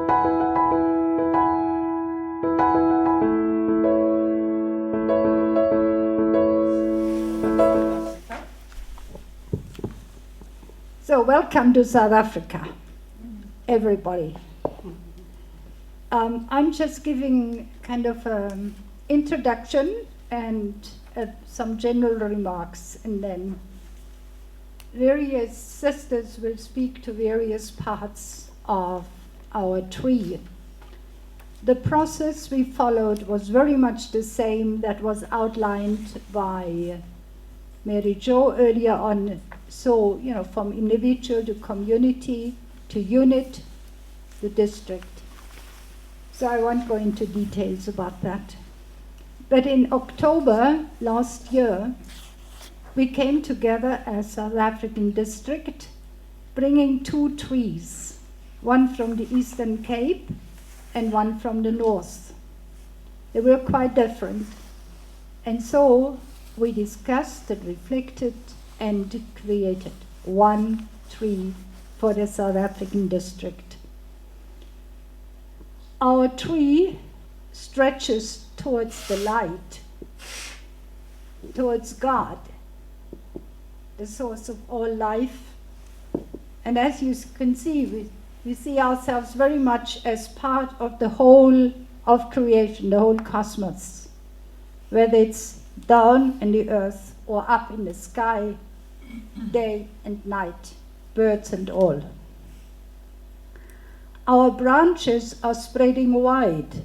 So welcome to South Africa, everybody. I'm just giving kind of an introduction and some general remarks, and then various sisters will speak to various parts of our tree. The process we followed was very much the same that was outlined by Mary Jo earlier on. So, from individual to community to unit to district. So I won't go into details about that. But in October last year, we came together as South African district, bringing 2 trees, one from the Eastern Cape and one from the north. They were quite different. And so we discussed and reflected and created 1 tree for the South African district. Our tree stretches towards the light, towards God, the source of all life. And as you can see, we see ourselves very much as part of the whole of creation, the whole cosmos, whether it's down in the earth or up in the sky, day and night, birds and all. Our branches are spreading wide.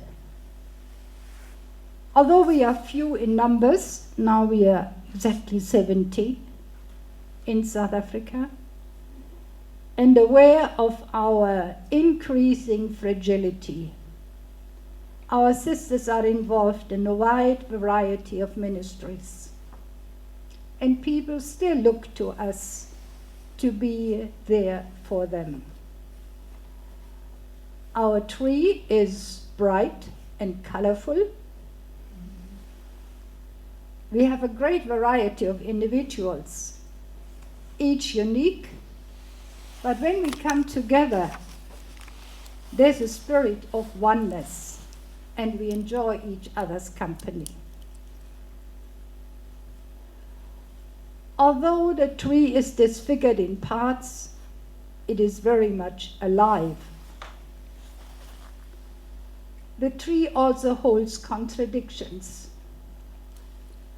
Although we are few in numbers, now we are exactly 70 in South Africa, and aware of our increasing fragility, our sisters are involved in a wide variety of ministries. And people still look to us to be there for them. Our tree is bright and colorful. We have a great variety of individuals, each unique, but when we come together, there's a spirit of oneness, and we enjoy each other's company. Although the tree is disfigured in parts, it is very much alive. The tree also holds contradictions,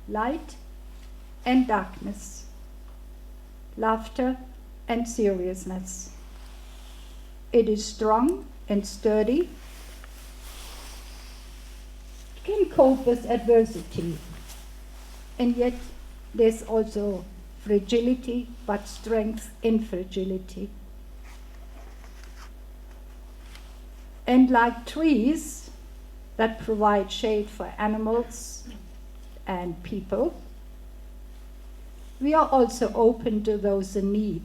light and darkness, laughter and seriousness. It is strong and sturdy. It can cope with adversity, and yet there's also fragility, but strength in fragility. And like trees that provide shade for animals and people, we are also open to those in need,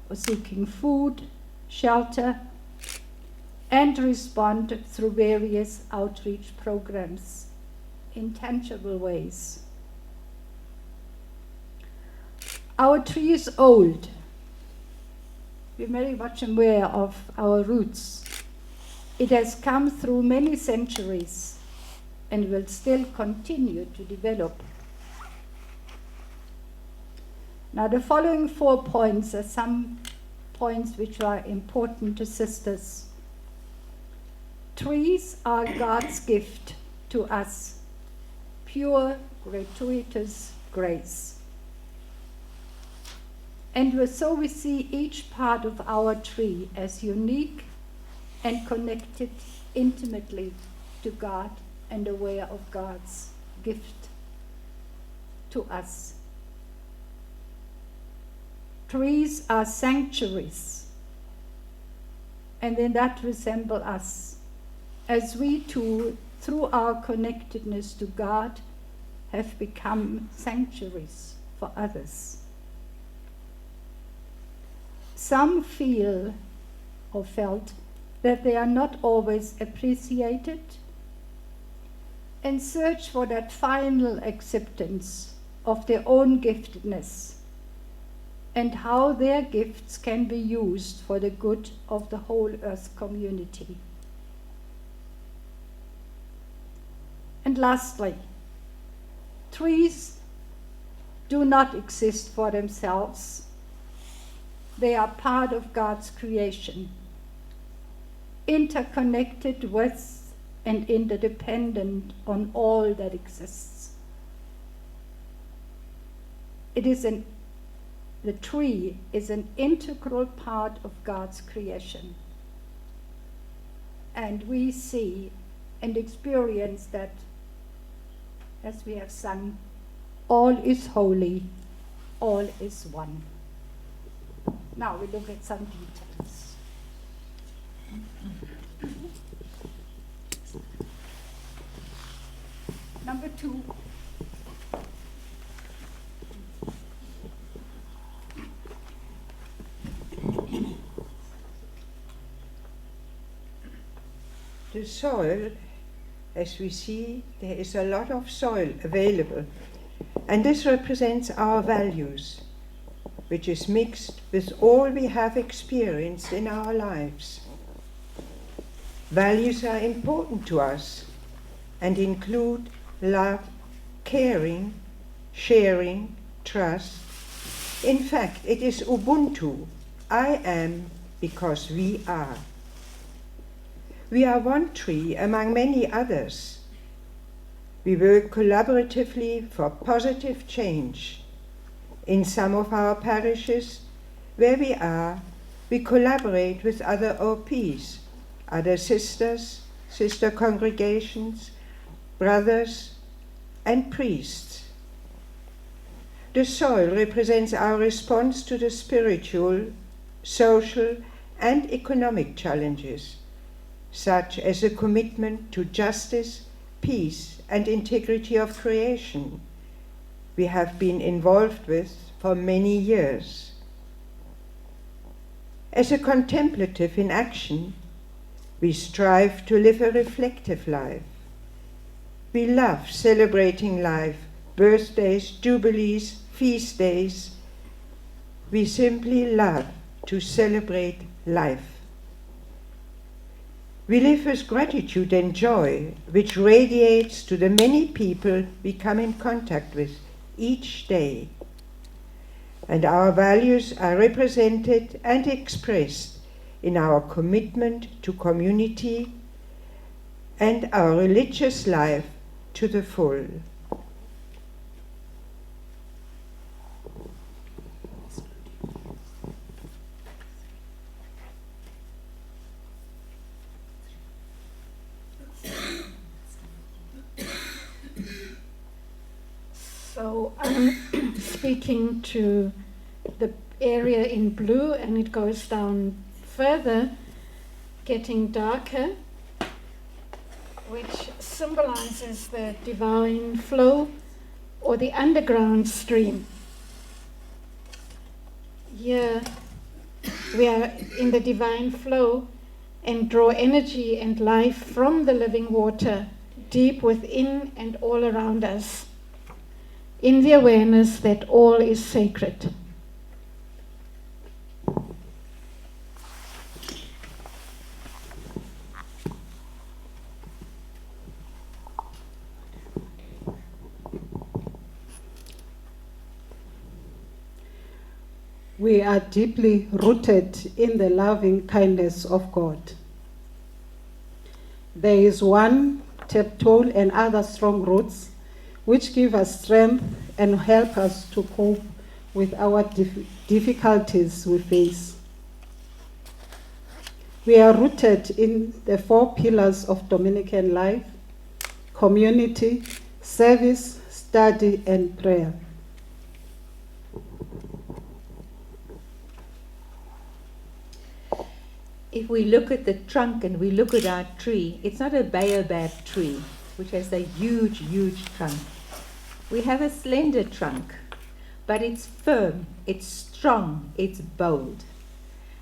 or seeking food, shelter, and respond through various outreach programs in tangible ways. Our tree is old. We're very much aware of our roots. It has come through many centuries and will still continue to develop. Now, the following 4 points are some points which are important to sisters. Trees are God's gift to us, pure, gratuitous grace. And so we see each part of our tree as unique and connected intimately to God and aware of God's gift to us. Trees are sanctuaries, and in that resemble us, as we too, through our connectedness to God, have become sanctuaries for others. Some feel or felt that they are not always appreciated and search for that final acceptance of their own giftedness and how their gifts can be used for the good of the whole earth community. And lastly, trees do not exist for themselves. They are part of God's creation, interconnected with and interdependent on all that exists. The tree is an integral part of God's creation. And we see and experience that, as we have sung, all is holy, all is one. Now we look at some details. Number 2. The soil, as we see, there is a lot of soil available, and this represents our values, which is mixed with all we have experienced in our lives. Values are important to us and include love, caring, sharing, trust. In fact, it is Ubuntu. I am because we are. We are one tree among many others. We work collaboratively for positive change. In some of our parishes where we are, we collaborate with other OPs, other sisters, sister congregations, brothers, and priests. The soil represents our response to the spiritual, social, and economic challenges, such as a commitment to justice, peace, and integrity of creation we have been involved with for many years. As a contemplative in action, we strive to live a reflective life. We love celebrating life, birthdays, jubilees, feast days. We simply love to celebrate life. We live with gratitude and joy, which radiates to the many people we come in contact with each day. And our values are represented and expressed in our commitment to community and our religious life to the full. So I'm speaking to the area in blue, and it goes down further, getting darker, which symbolizes the divine flow or the underground stream. Here we are in the divine flow and draw energy and life from the living water deep within and all around us, in the awareness that all is sacred. We are deeply rooted in the loving kindness of God. There is one tall and other strong roots which give us strength and help us to cope with our difficulties we face. We are rooted in the 4 pillars of Dominican life: community, service, study, and prayer. If we look at the trunk and we look at our tree, it's not a baobab tree, which has a huge, huge trunk. We have a slender trunk, but it's firm, it's strong, it's bold.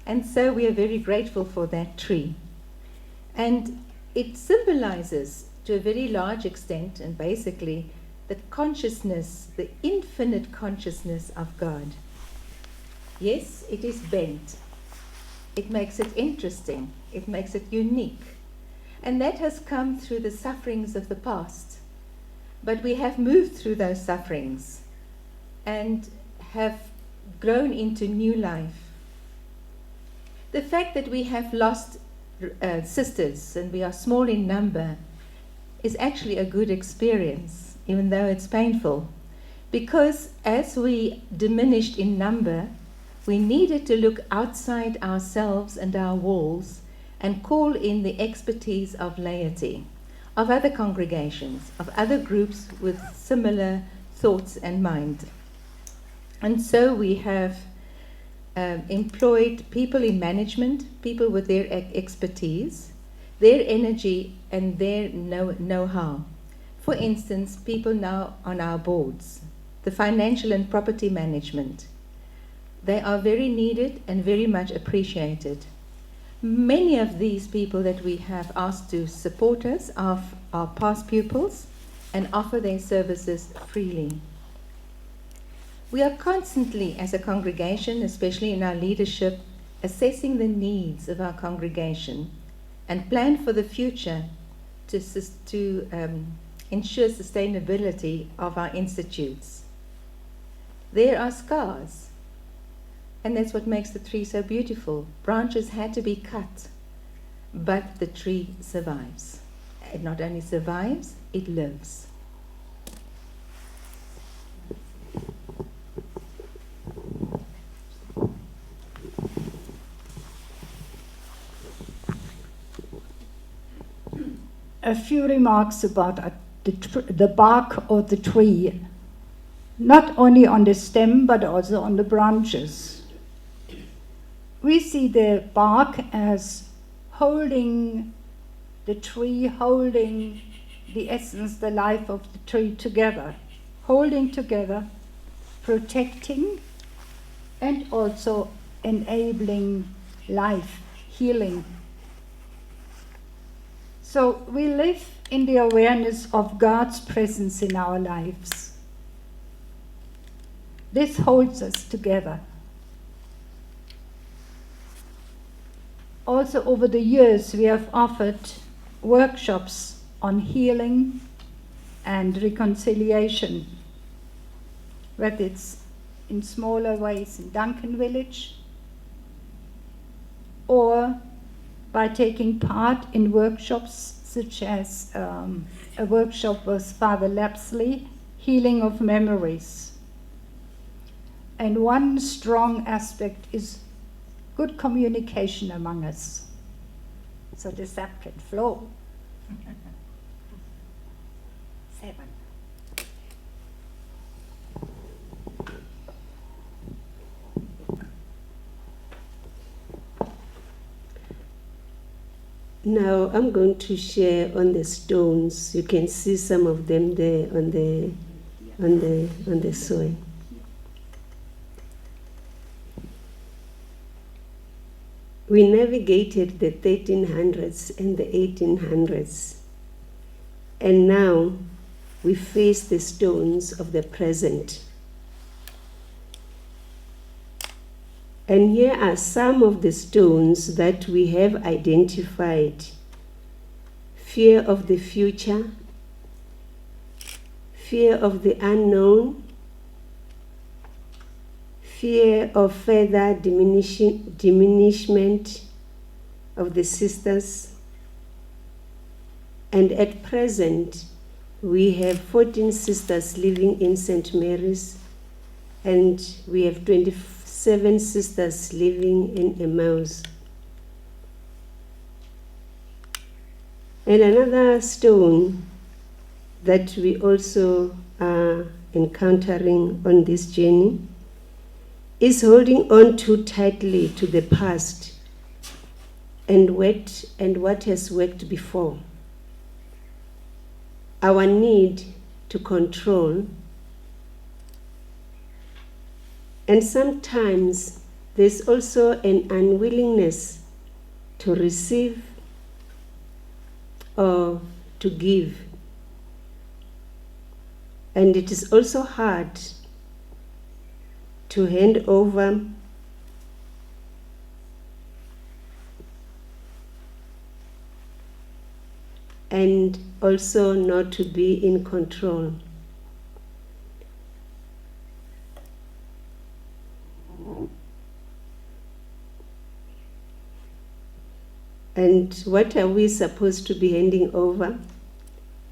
And so we are very grateful for that tree. And it symbolizes, to a very large extent, and basically, the consciousness, the infinite consciousness of God. Yes, it is bent. It makes it interesting. It makes it unique. And that has come through the sufferings of the past. But we have moved through those sufferings and have grown into new life. The fact that we have lost sisters and we are small in number is actually a good experience, even though it's painful. Because as we diminished in number, we needed to look outside ourselves and our walls and call in the expertise of laity, of other congregations, of other groups with similar thoughts and mind. And so we have employed people in management, people with their expertise, their energy and their know-how. For instance, people now on our boards, the financial and property management. They are very needed and very much appreciated. Many of these people that we have asked to support us are past pupils and offer their services freely. We are constantly, as a congregation, especially in our leadership, assessing the needs of our congregation and plan for the future to ensure sustainability of our institutes. There are scars, and that's what makes the tree so beautiful. Branches had to be cut, but the tree survives. It not only survives, it lives. A few remarks about the bark of the tree, not only on the stem but also on the branches. We see the bark as holding the tree, holding the essence, the life of the tree together, holding together, protecting, and also enabling life, healing. So we live in the awareness of God's presence in our lives. This holds us together. Also, over the years, we have offered workshops on healing and reconciliation, whether it's in smaller ways in Duncan Village or by taking part in workshops such as a workshop with Father Lapsley, Healing of Memories. And one strong aspect is good communication among us, so the sap can flow. 7. Now I'm going to share on the stones. You can see some of them there on the soil. We navigated the 1300s and the 1800s, and now we face the stones of the present. And here are some of the stones that we have identified: fear of the future, fear of the unknown, fear of further diminishment of the sisters. And at present, we have 14 sisters living in St. Mary's, and we have 27 sisters living in Emmaus. And another stone that we also are encountering on this journey is holding on too tightly to the past and what has worked before. Our need to control, and sometimes there's also an unwillingness to receive or to give. And it is also hard to hand over and also not to be in control. And what are we supposed to be handing over?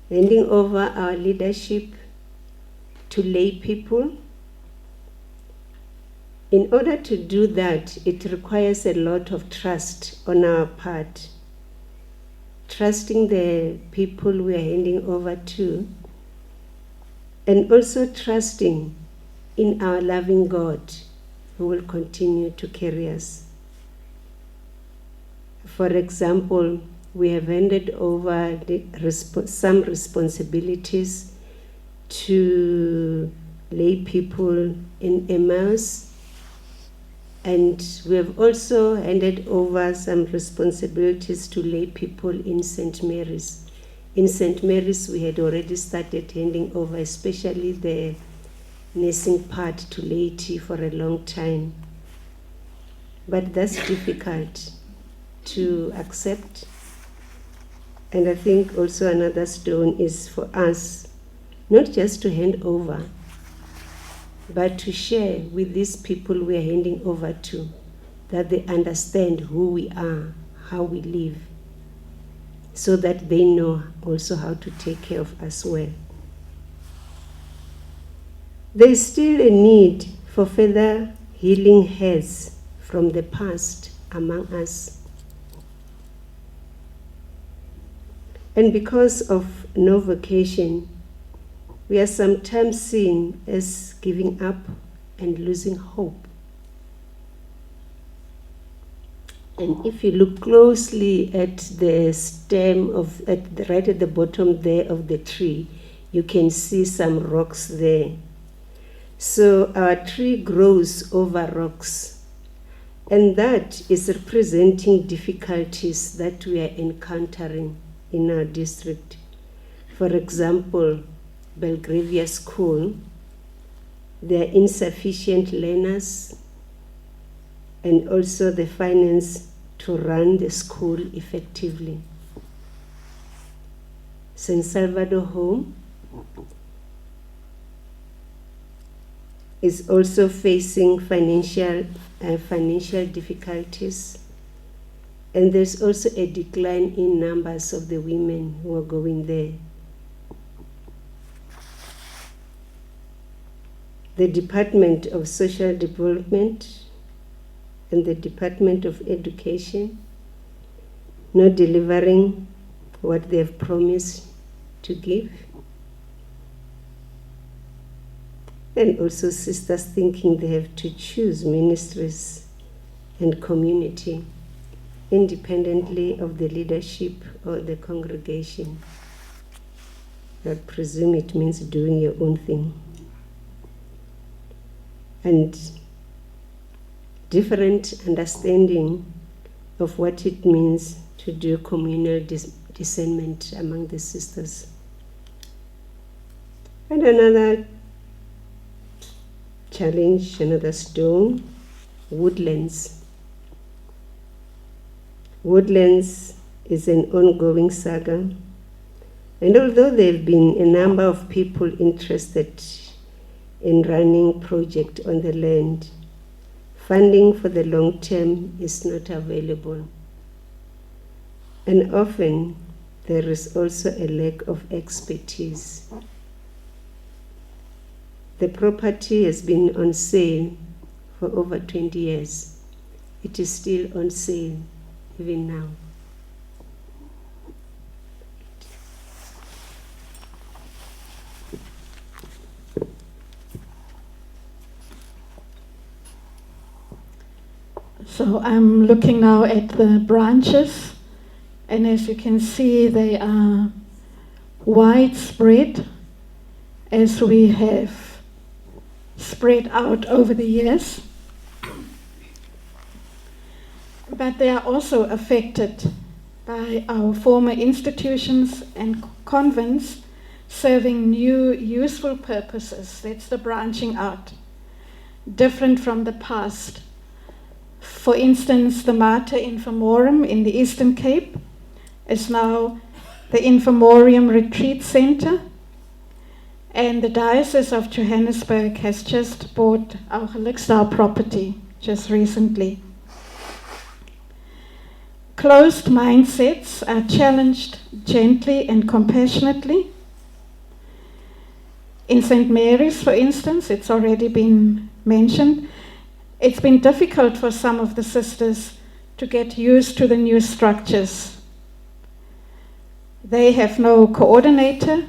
Handing over our leadership to lay people. In order to do that, it requires a lot of trust on our part. Trusting the people we are handing over to, and also trusting in our loving God who will continue to carry us. For example, we have handed over some responsibilities to lay people in Emmaus, and we have also handed over some responsibilities to lay people in St. Mary's. In St. Mary's, we had already started handing over, especially the nursing part, to laity for a long time. But that's difficult to accept. And I think also another stone is for us, not just to hand over, but to share with these people we are handing over to, that they understand who we are, how we live, so that they know also how to take care of us well. There is still a need for further healing hurts from the past among us. And because of no vocation, we are sometimes seen as giving up and losing hope. And if you look closely at the stem right at the bottom there of the tree, you can see some rocks there. So our tree grows over rocks, and that is representing difficulties that we are encountering in our district. For example, Belgravia School, there are insufficient learners and also the finance to run the school effectively. St. Salvador Home is also facing financial difficulties, and there's also a decline in numbers of the women who are going there. The Department of Social Development and the Department of Education not delivering what they have promised to give. And also sisters thinking they have to choose ministries and community independently of the leadership or the congregation. I presume it means doing your own thing. And different understanding of what it means to do communal discernment among the sisters. And another challenge, another stone, woodlands. Woodlands is an ongoing saga, and although there have been a number of people interested in running project on the land, funding for the long term is not available. And often there is also a lack of expertise. The property has been on sale for over 20 years. It is still on sale even now. So I'm looking now at the branches, and as you can see, they are widespread as we have spread out over the years. But they are also affected by our former institutions and convents serving new useful purposes. That's the branching out, different from the past. For instance, the Mater Infamorum in the Eastern Cape is now the Infomorium Retreat Center, and the Diocese of Johannesburg has just bought our Gelukstad property just recently. Closed mindsets are challenged gently and compassionately. In St. Mary's, for instance, it's already been mentioned, it's been difficult for some of the sisters to get used to the new structures. They have no coordinator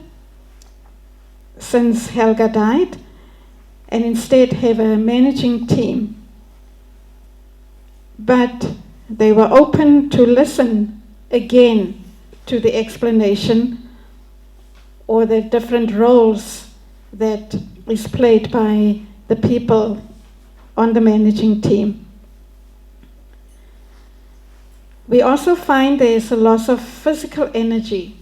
since Helga died, and instead have a managing team. But they were open to listen again to the explanation or the different roles that is played by the people on the managing team. We also find there is a loss of physical energy,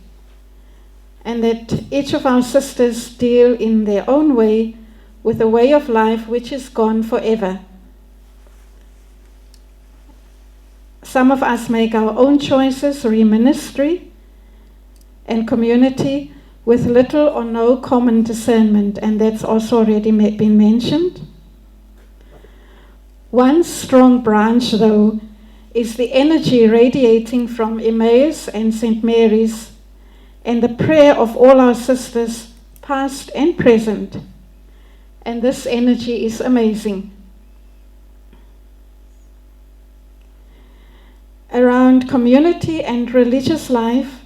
and that each of our sisters deal in their own way with a way of life which is gone forever. Some of us make our own choices, re-ministry and community with little or no common discernment, and that's also already been mentioned. One strong branch, though, is the energy radiating from Emmaus and St. Mary's, and the prayer of all our sisters, past and present. And this energy is amazing. Around community and religious life,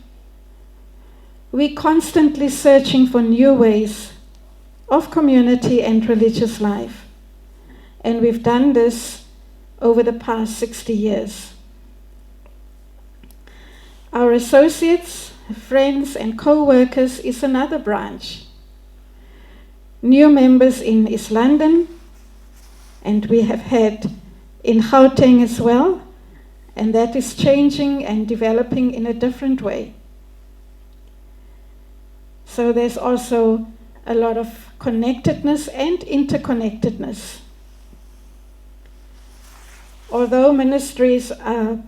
we're constantly searching for new ways of community and religious life. And we've done this over the past 60 years. Our associates, friends and co-workers is another branch. New members in East London, and we have had in Gauteng as well, and that is changing and developing in a different way. So there's also a lot of connectedness and interconnectedness. Although ministries are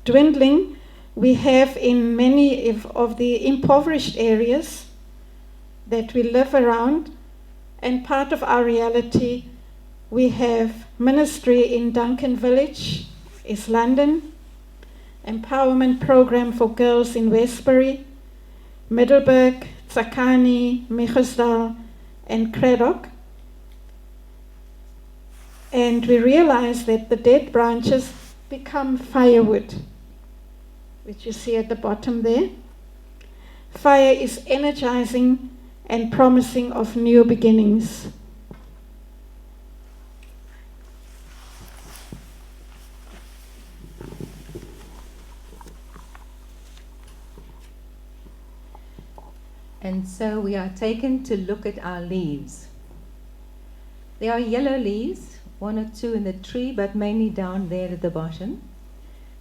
dwindling, we have in many of the impoverished areas that we live around, and part of our reality, we have ministry in Duncan Village, East London, empowerment program for girls in Westbury, Middelburg, Tsakani, Michelsdal, and Craddock. And we realize that the dead branches become firewood, which you see at the bottom there. Fire is energizing and promising of new beginnings. And so we are taken to look at our leaves. There are yellow leaves, one or two in the tree, but mainly down there at the bottom.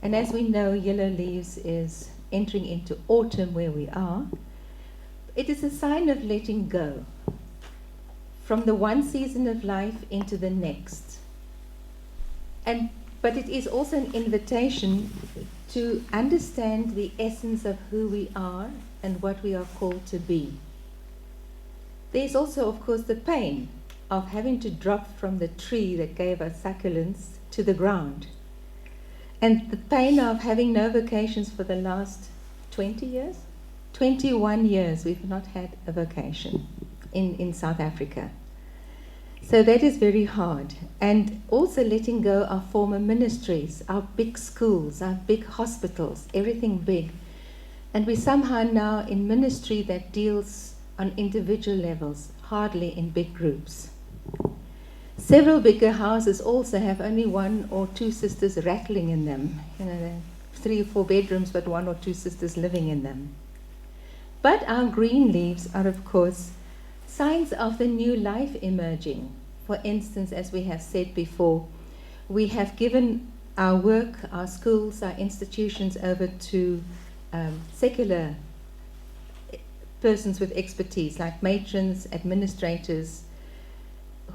And as we know, yellow leaves is entering into autumn where we are. It is a sign of letting go from the one season of life into the next. But it is also an invitation to understand the essence of who we are and what we are called to be. There's also, of course, the pain of having to drop from the tree that gave us succulents to the ground. And the pain of having no vacations for the last 20 years? 21 years we've not had a vacation in South Africa. So that is very hard. And also letting go of former ministries, our big schools, our big hospitals, everything big. And we somehow now in ministry that deals on individual levels, hardly in big groups. Several bigger houses also have only one or two sisters rattling in them. You know, they're 3 or 4 bedrooms, but 1 or 2 sisters living in them. But our green leaves are, of course, signs of the new life emerging. For instance, as we have said before, we have given our work, our schools, our institutions over to secular persons with expertise, like matrons, administrators,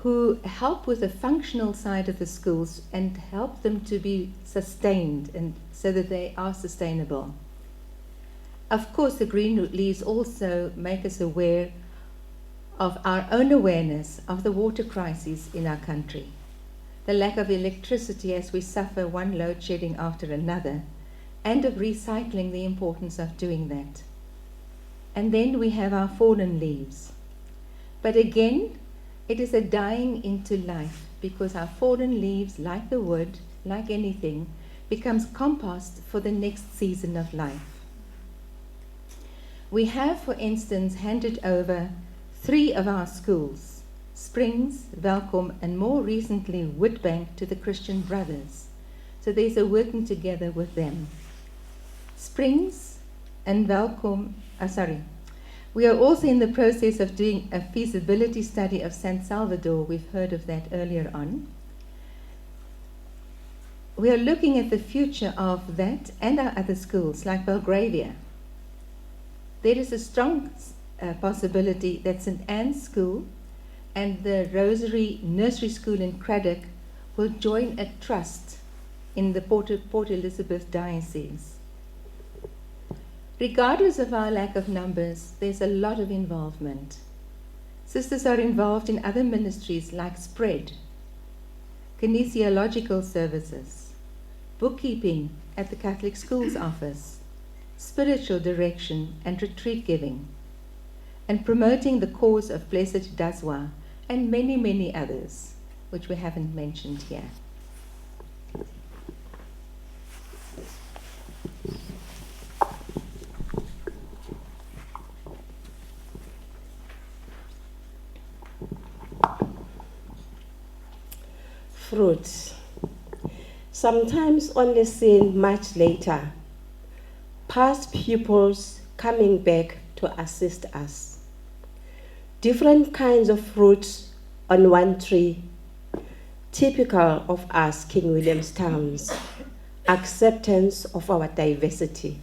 who help with the functional side of the schools and help them to be sustained and so that they are sustainable. Of course, the green leaves also make us aware of our own awareness of the water crisis in our country, the lack of electricity as we suffer one load shedding after another, and of recycling, the importance of doing that. And then we have our fallen leaves. But again, it is a dying into life, because our fallen leaves, like the wood, like anything, becomes compost for the next season of life. We have, for instance, handed over 3 of our schools, Springs, Welkom, and more recently Woodbank, to the Christian Brothers. So there's a working together with them. Springs and Welkom, we are also in the process of doing a feasibility study of San Salvador. We've heard of that earlier on. We are looking at the future of that and our other schools, like Belgravia. There is a strong possibility that St. Anne's School and the Rosary Nursery School in Cradock will join a trust in the Port Elizabeth Diocese. Regardless of our lack of numbers, there's a lot of involvement. Sisters are involved in other ministries like Spread, kinesiological services, bookkeeping at the Catholic Schools Office, spiritual direction and retreat giving, and promoting the cause of Blessed Daswa, and many, many others, which we haven't mentioned here. Fruits, sometimes only seen much later. Past pupils coming back to assist us. Different kinds of fruits on one tree, typical of us King Williamstowns, acceptance of our diversity.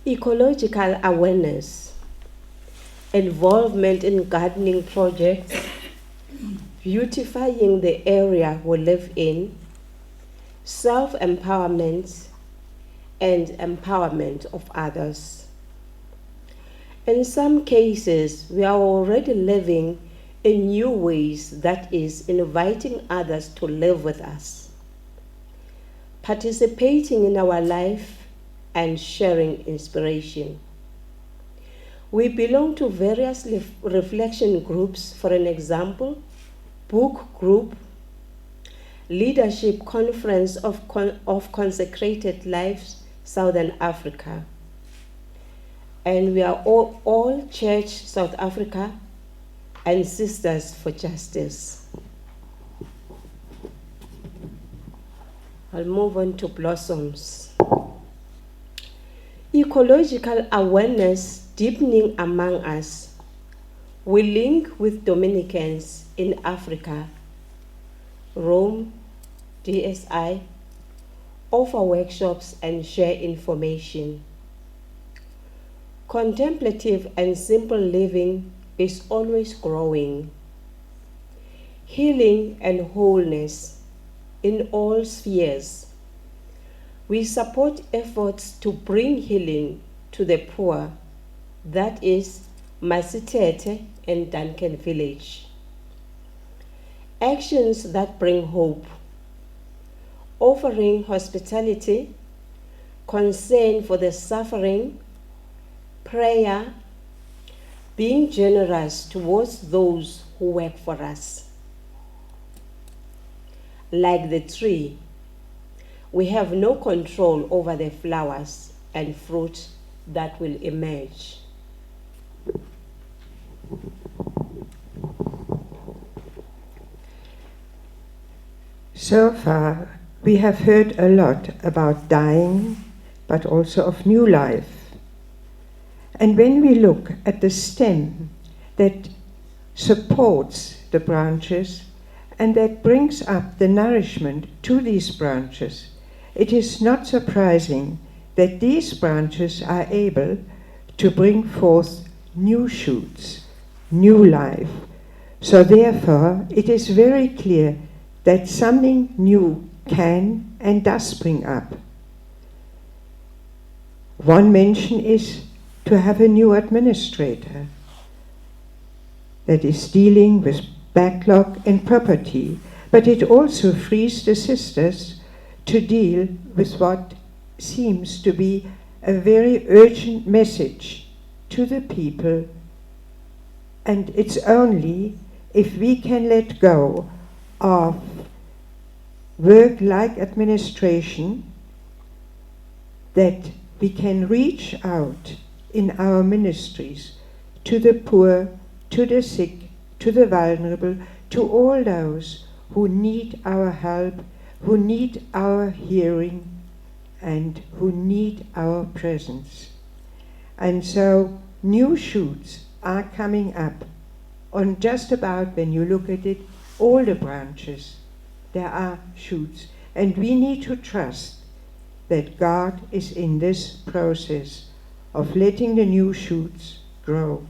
Ecological awareness, involvement in gardening projects, beautifying the area we live in, self-empowerment, and empowerment of others. In some cases, we are already living in new ways, that is, inviting others to live with us, participating in our life and sharing inspiration. We belong to various reflection groups, for an example, book group, leadership conference of Consecrated Lives, Southern Africa. And we are all Church South Africa and Sisters for Justice. I'll move on to blossoms. Ecological awareness deepening among us. We link with Dominicans in Africa, Rome, DSI, offer workshops and share information. Contemplative and simple living is always growing. Healing and wholeness in all spheres. We support efforts to bring healing to the poor, that is, Masitete and Duncan Village. Actions that bring hope. Offering hospitality, concern for the suffering, prayer, being generous towards those who work for us. Like the tree, we have no control over the flowers and fruit that will emerge. So far, we have heard a lot about dying, but also of new life. And when we look at the stem that supports the branches and that brings up the nourishment to these branches, it is not surprising that these branches are able to bring forth new shoots, new life. So therefore, it is very clear that something new can and does spring up. One mention is to have a new administrator that is dealing with backlog and property, but it also frees the sisters to deal with what seems to be a very urgent message to the people. And it's only if we can let go of work like administration that we can reach out in our ministries to the poor, to the sick, to the vulnerable, to all those who need our help, who need our hearing, and who need our presence. And so new shoots are coming up on just about, when you look at it, all the branches. There are shoots. And we need to trust that God is in this process of letting the new shoots grow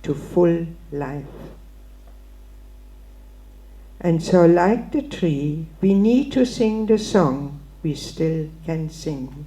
to full life. And so, like the tree, we need to sing the song we still can sing.